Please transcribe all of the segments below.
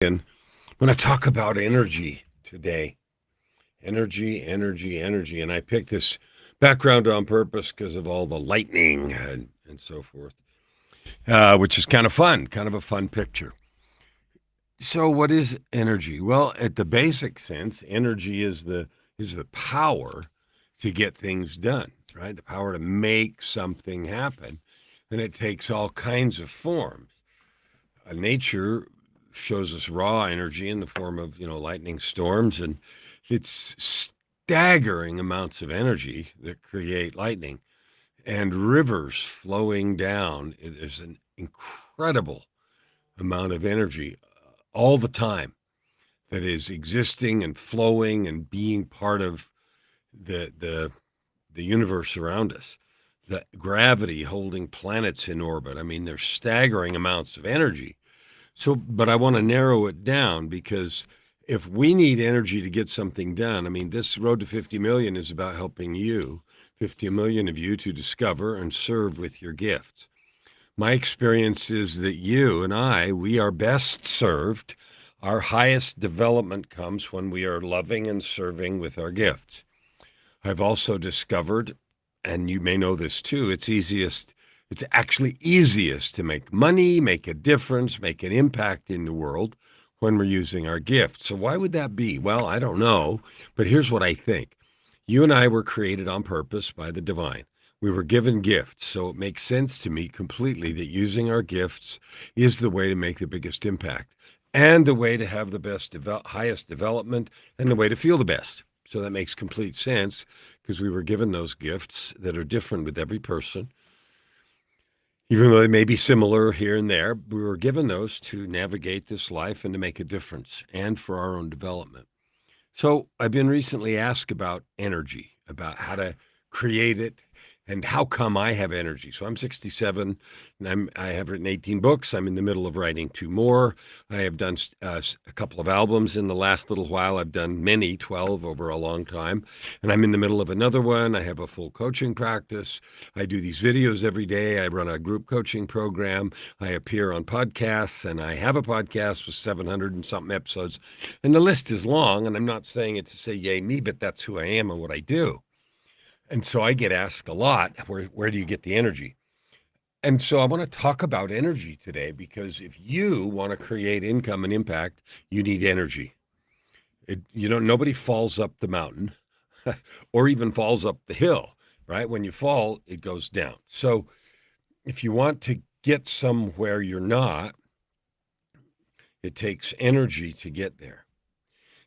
And I'm going to talk about energy today. Energy, energy, energy. And I picked this background on purpose because of all the lightning and so forth, which is kind of fun, kind of a fun picture. So, what is energy? Well, at the basic sense, energy is the power to get things done, right? The power to make something happen, and it takes all kinds of forms. Nature shows us raw energy in the form of lightning storms, and it's staggering amounts of energy that create lightning and rivers flowing down. There's an incredible amount of energy all the time that is existing and flowing and being part of the universe around us. The gravity holding planets in orbit. I mean, there's staggering amounts of energy. So, but I want to narrow it down because if we need energy to get something done, I mean, this road to 50 million is about helping you, 50 million of you, to discover and serve with your gifts. My experience is that you and we are best served. Our highest development comes when we are loving and serving with our gifts. I've also discovered, and you may know this too, it's actually easiest to make money, make a difference, make an impact in the world when we're using our gifts. So why would that be? Well, I don't know, but here's what I think. You and I were created on purpose by the divine. We were given gifts, so it makes sense to me completely that using our gifts is the way to make the biggest impact and the way to have the highest development and the way to feel the best. So that makes complete sense because we were given those gifts that are different with every person. Even though they may be similar here and there, we were given those to navigate this life and to make a difference and for our own development. So I've been recently asked about energy, about how to create it and how come I have energy. So I'm 67 and I have written 18 books. I'm in the middle of writing two more. I have done a couple of albums in the last little while. I've done many, 12 over a long time. And I'm in the middle of another one. I have a full coaching practice. I do these videos every day. I run a group coaching program. I appear on podcasts, and I have a podcast with 700 and something episodes. And the list is long, and I'm not saying it to say yay me, but that's who I am and what I do. And so I get asked a lot, where do you get the energy? And so I want to talk about energy today because if you want to create income and impact, you need energy. Nobody falls up the mountain or even falls up the hill, right? When you fall, it goes down. So if you want to get somewhere you're not, it takes energy to get there.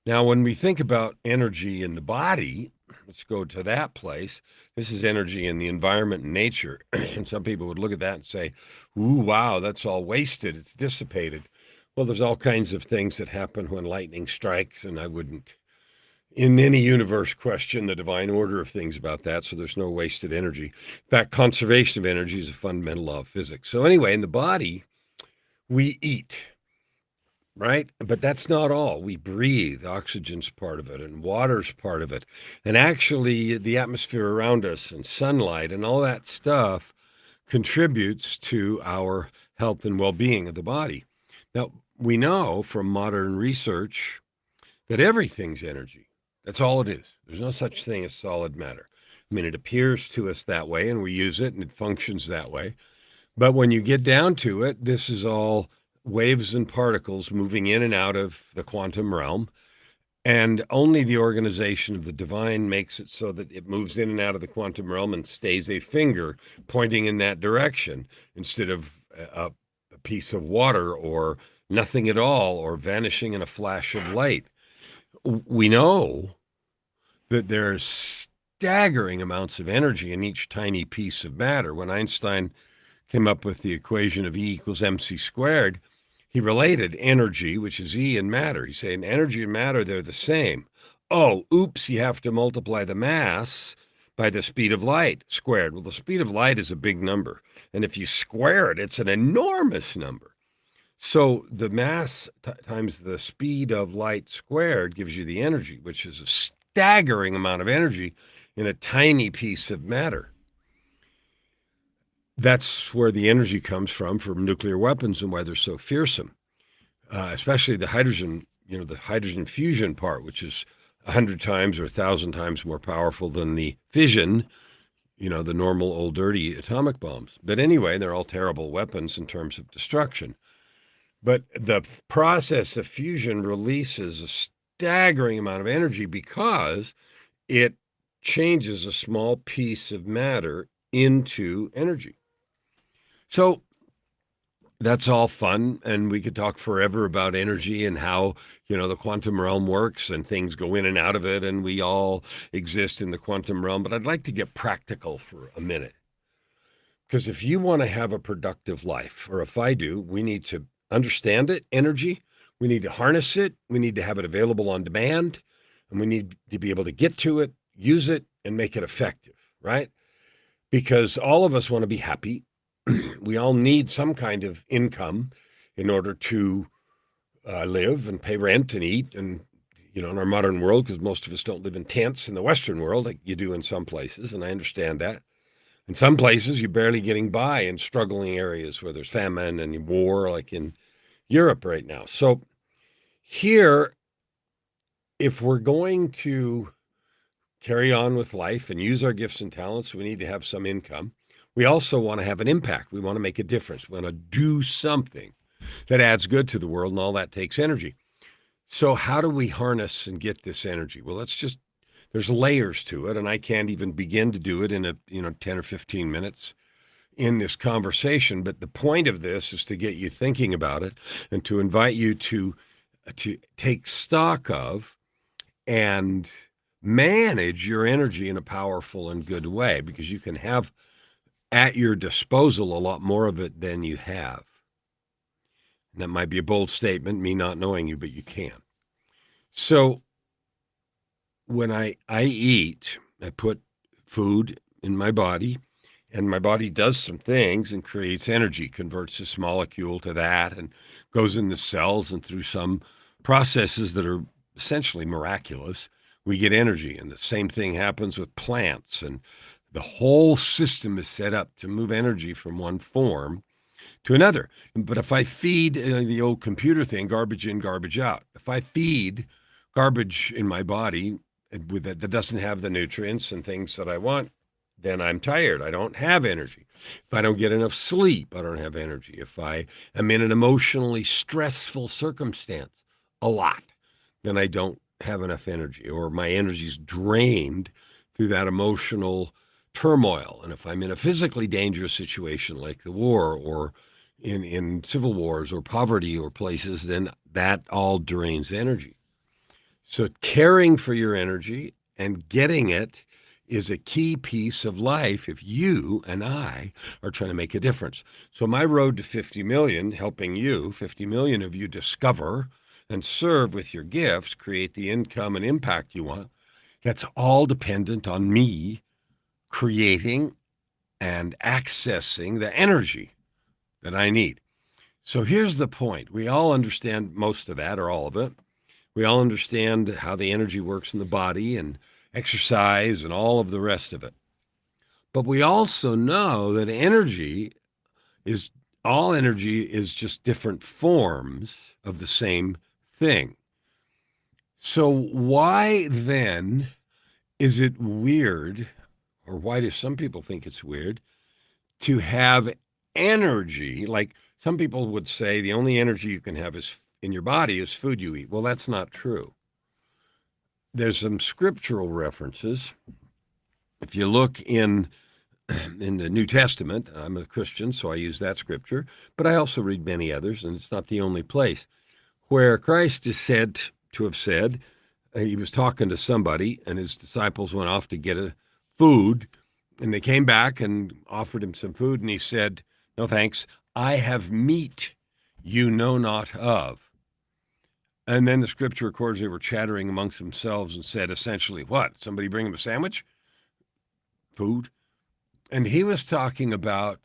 Now, when we think about energy in the body, let's go to that place. This is energy in the environment and nature. And some people would look at that and say, ooh, wow, that's all wasted. It's dissipated. Well, there's all kinds of things that happen when lightning strikes, and I wouldn't, in any universe, question the divine order of things about that. So there's no wasted energy. In fact, conservation of energy is a fundamental law of physics. So anyway, in the body, we eat. Right? But that's not all. We breathe. Oxygen's part of it, and water's part of it. And actually, the atmosphere around us and sunlight and all that stuff contributes to our health and well being of the body. Now, we know from modern research that everything's energy. That's all it is. There's no such thing as solid matter. I mean, it appears to us that way, and we use it, and it functions that way. But when you get down to it, this is all waves and particles moving in and out of the quantum realm. And only the organization of the divine makes it so that it moves in and out of the quantum realm and stays a finger pointing in that direction instead of a piece of water or nothing at all or vanishing in a flash of light. We know that there's staggering amounts of energy in each tiny piece of matter. When Einstein came up with the equation of E equals mc squared, he related energy, which is E, and matter. He's saying energy and matter, they're the same. Oh, oops, you have to multiply the mass by the speed of light squared. Well, the speed of light is a big number. And if you square it, it's an enormous number. So the mass times the speed of light squared gives you the energy, which is a staggering amount of energy in a tiny piece of matter. That's where the energy comes from nuclear weapons and why they're so fearsome. especially the hydrogen, the hydrogen fusion part, which is 100 times or 1,000 times more powerful than the fission, the normal old dirty atomic bombs. But anyway, they're all terrible weapons in terms of destruction. But the process of fusion releases a staggering amount of energy because it changes a small piece of matter into energy. So that's all fun, and we could talk forever about energy and how the quantum realm works and things go in and out of it, and we all exist in the quantum realm. But I'd like to get practical for a minute, because if you want to have a productive life, or if I do, we need to understand it, energy. We need to harness it. We need to have it available on demand, and we need to be able to get to it, use it, and make it effective, right? Because all of us want to be happy. We all need some kind of income in order to live and pay rent and eat. And, in our modern world, because most of us don't live in tents in the Western world like you do in some places, and I understand that. In some places, you're barely getting by in struggling areas where there's famine and war, like in Europe right now. So here, if we're going to carry on with life and use our gifts and talents, we need to have some income. We also want to have an impact. We want to make a difference. We want to do something that adds good to the world, and all that takes energy. So how do we harness and get this energy? Well, there's layers to it, and I can't even begin to do it in 10 or 15 minutes in this conversation. But the point of this is to get you thinking about it and to invite you to take stock of and manage your energy in a powerful and good way, because you can have at your disposal a lot more of it than you have. And that might be a bold statement, me not knowing you, but you can. So when I eat, I put food in my body, and my body does some things and creates energy, converts this molecule to that, and goes in the cells, and through some processes that are essentially miraculous, we get energy. And the same thing happens with plants, and the whole system is set up to move energy from one form to another. But if I feed the old computer thing, garbage in, garbage out, if I feed garbage in my body that doesn't have the nutrients and things that I want, then I'm tired. I don't have energy. If I don't get enough sleep, I don't have energy. If I am in an emotionally stressful circumstance a lot, then I don't have enough energy, or my energy's drained through that emotional turmoil. And if I'm in a physically dangerous situation like the war, or in civil wars or poverty or places, then that all drains energy. So caring for your energy and getting it is a key piece of life if you and I are trying to make a difference. So my road to 50 million, helping you, 50 million of you discover and serve with your gifts, create the income and impact you want, that's all dependent on me creating and accessing the energy that I need. So here's the point. We all understand most of that, or all of it. We all understand how the energy works in the body and exercise and all of the rest of it. But we also know that all energy is just different forms of the same thing. So why then is it weird, or why do some people think it's weird, to have energy? Like some people would say the only energy you can have is in your body is food you eat. Well, that's not true. There's some scriptural references. If you look in the New Testament, I'm a Christian, so I use that scripture, but I also read many others, and it's not the only place where Christ is said to have said, he was talking to somebody, and his disciples went off to get food, and they came back and offered him some food, and he said, "No thanks, I have meat you know not of." And then the scripture records they were chattering amongst themselves and said essentially, what? Somebody bring him a sandwich? Food? And he was talking about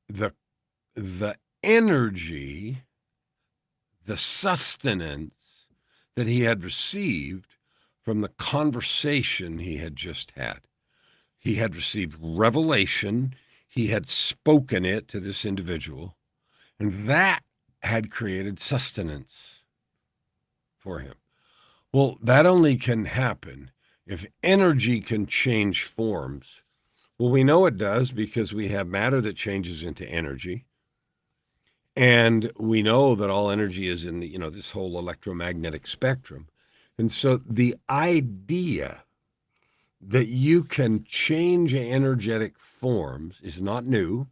the energy, the sustenance that he had received from the conversation he had just had. He had received revelation. He had spoken it to this individual. And that had created sustenance for him. Well, that only can happen if energy can change forms. Well, we know it does because we have matter that changes into energy. And we know that all energy is in the, this whole electromagnetic spectrum. And so the idea that you can change energetic forms is not new.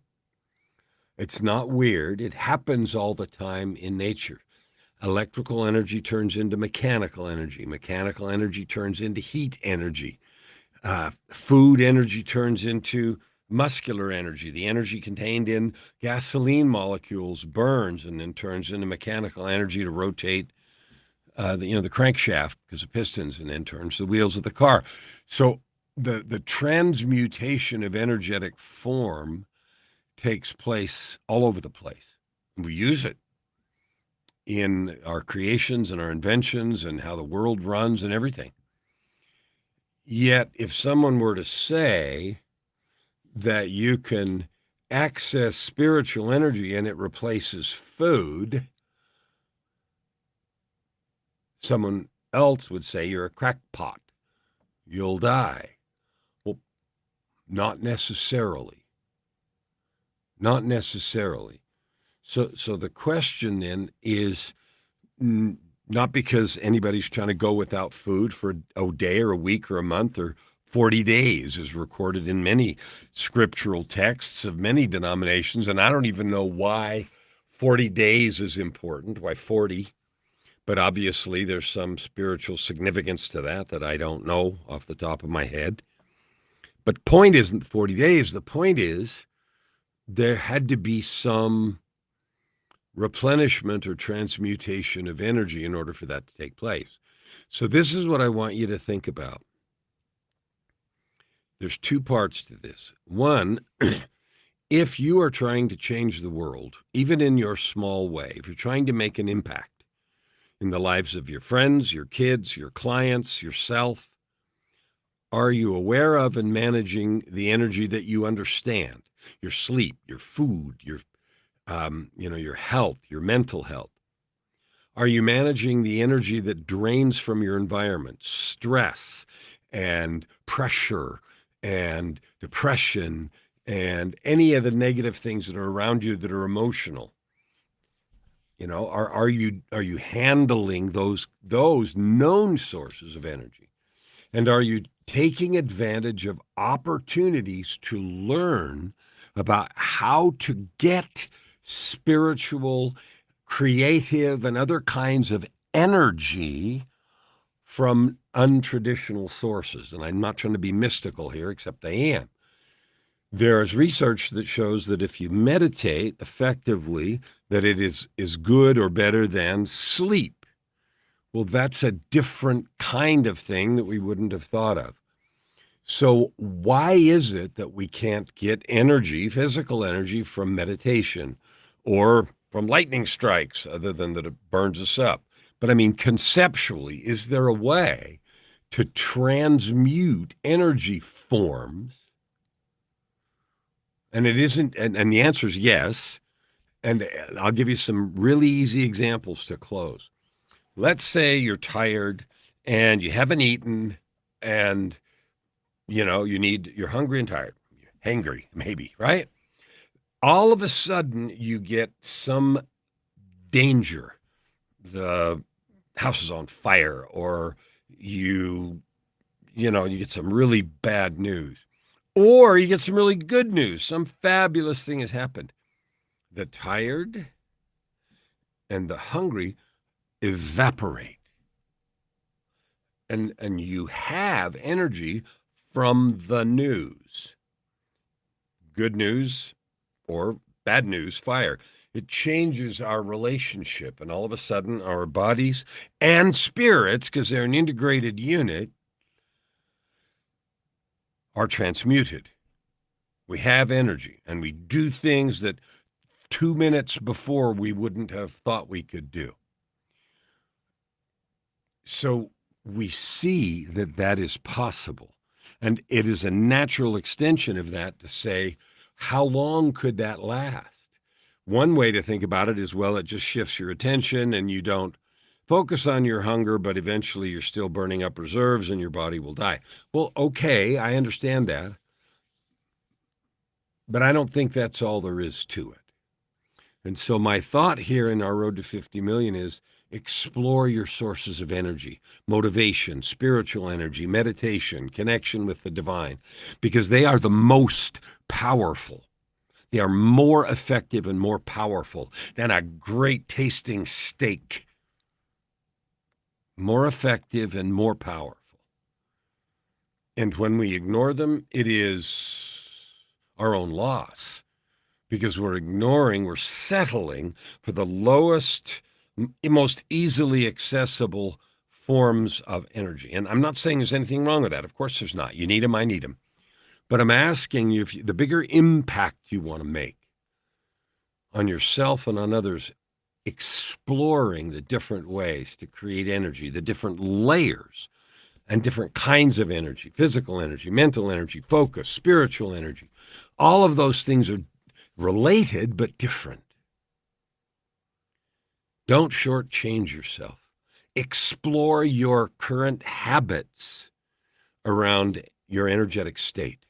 It's not weird. It happens all the time in nature. Electrical energy turns into mechanical energy. Mechanical energy turns into heat energy. Food energy turns into muscular energy. The energy contained in gasoline molecules burns and then turns into mechanical energy to rotate the crankshaft because of pistons, and then turns the wheels of the car. So the transmutation of energetic form takes place all over the place. We use it in our creations and our inventions and how the world runs and everything. Yet, if someone were to say that you can access spiritual energy and it replaces food, someone else would say you're a crackpot. You'll die. Well, not necessarily. Not necessarily. So the question then is not because anybody's trying to go without food for a day or a week or a month or 40 days, is recorded in many scriptural texts of many denominations. And I don't even know why 40 days is important, why 40. But obviously there's some spiritual significance to that I don't know off the top of my head. But the point isn't 40 days. The point is there had to be some replenishment or transmutation of energy in order for that to take place. So this is what I want you to think about. There's two parts to this. One, if you are trying to change the world, even in your small way, if you're trying to make an impact in the lives of your friends, your kids, your clients, yourself, are you aware of and managing the energy that you understand? Your sleep, your food, your health, your mental health. Are you managing the energy that drains from your environment? Stress and pressure and depression and any of the negative things that are around you that are emotional. Are you handling those known sources of energy? And are you taking advantage of opportunities to learn about how to get spiritual, creative, and other kinds of energy from untraditional sources? And I'm not trying to be mystical here, except I am. There is research that shows that if you meditate effectively, that it is good or better than sleep. Well, that's a different kind of thing that we wouldn't have thought of. So why is it that we can't get energy, physical energy, from meditation or from lightning strikes, other than that it burns us up? But I mean, conceptually, is there a way to transmute energy forms? And it isn't, and the answer is yes. And I'll give you some really easy examples to close. Let's say you're tired and you haven't eaten and you're hungry and tired. You're hangry, maybe, right? All of a sudden you get some danger. The house is on fire, or you get some really bad news. Or you get some really good news. Some fabulous thing has happened. The tired and the hungry evaporate. And you have energy from the news. Good news or bad news, fire. It changes our relationship. And all of a sudden, our bodies and spirits, because they're an integrated unit, are transmuted. We have energy, and we do things that 2 minutes before we wouldn't have thought we could do. So we see that that is possible. And it is a natural extension of that to say, how long could that last? one way to think about it is, well, it just shifts your attention and you don't focus on your hunger, but eventually you're still burning up reserves and your body will die. Well, okay, I understand that, but I don't think that's all there is to it. And so my thought here in our road to 50 million is explore your sources of energy, motivation, spiritual energy, meditation, connection with the divine, because they are the most powerful. They are more effective and more powerful than a great tasting steak. More effective and more powerful. And when we ignore them, it is our own loss, because we're settling for the lowest, most easily accessible forms of energy. And I'm not saying there's anything wrong with that. Of course there's not. You need them, I need them. But I'm asking you, the bigger impact you want to make on yourself and on others, exploring the different ways to create energy, the different layers and different kinds of energy, physical energy, mental energy, focus, spiritual energy. All of those things are related but different. Don't shortchange yourself. Explore your current habits around your energetic state.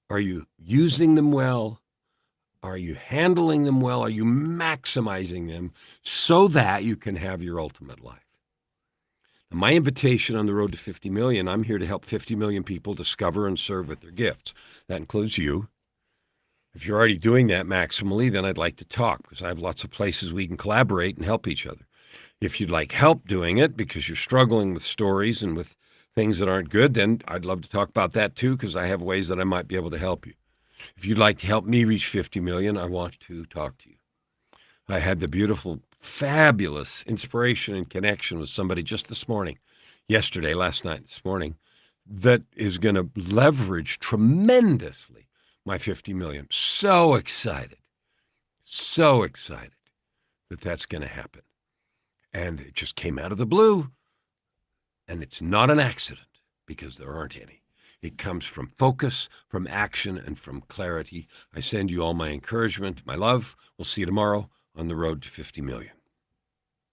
Are you using them well? Are you handling them well? Are you maximizing them so that you can have your ultimate life? Now, my invitation on the road to 50 million, I'm here to help 50 million people discover and serve with their gifts. That includes you. If you're already doing that maximally, then I'd like to talk, because I have lots of places we can collaborate and help each other. If you'd like help doing it because you're struggling with stories and with things that aren't good, then I'd love to talk about that too, because I have ways that I might be able to help you. If you'd like to help me reach 50 million, I want to talk to you. I had the beautiful, fabulous inspiration and connection with somebody just this morning, yesterday, last night, this morning, that is going to leverage tremendously my 50 million. So excited that that's going to happen. And it just came out of the blue. And it's not an accident, because there aren't any. It comes from focus, from action, and from clarity. I send you all my encouragement, my love. We'll see you tomorrow on the road to 50 million.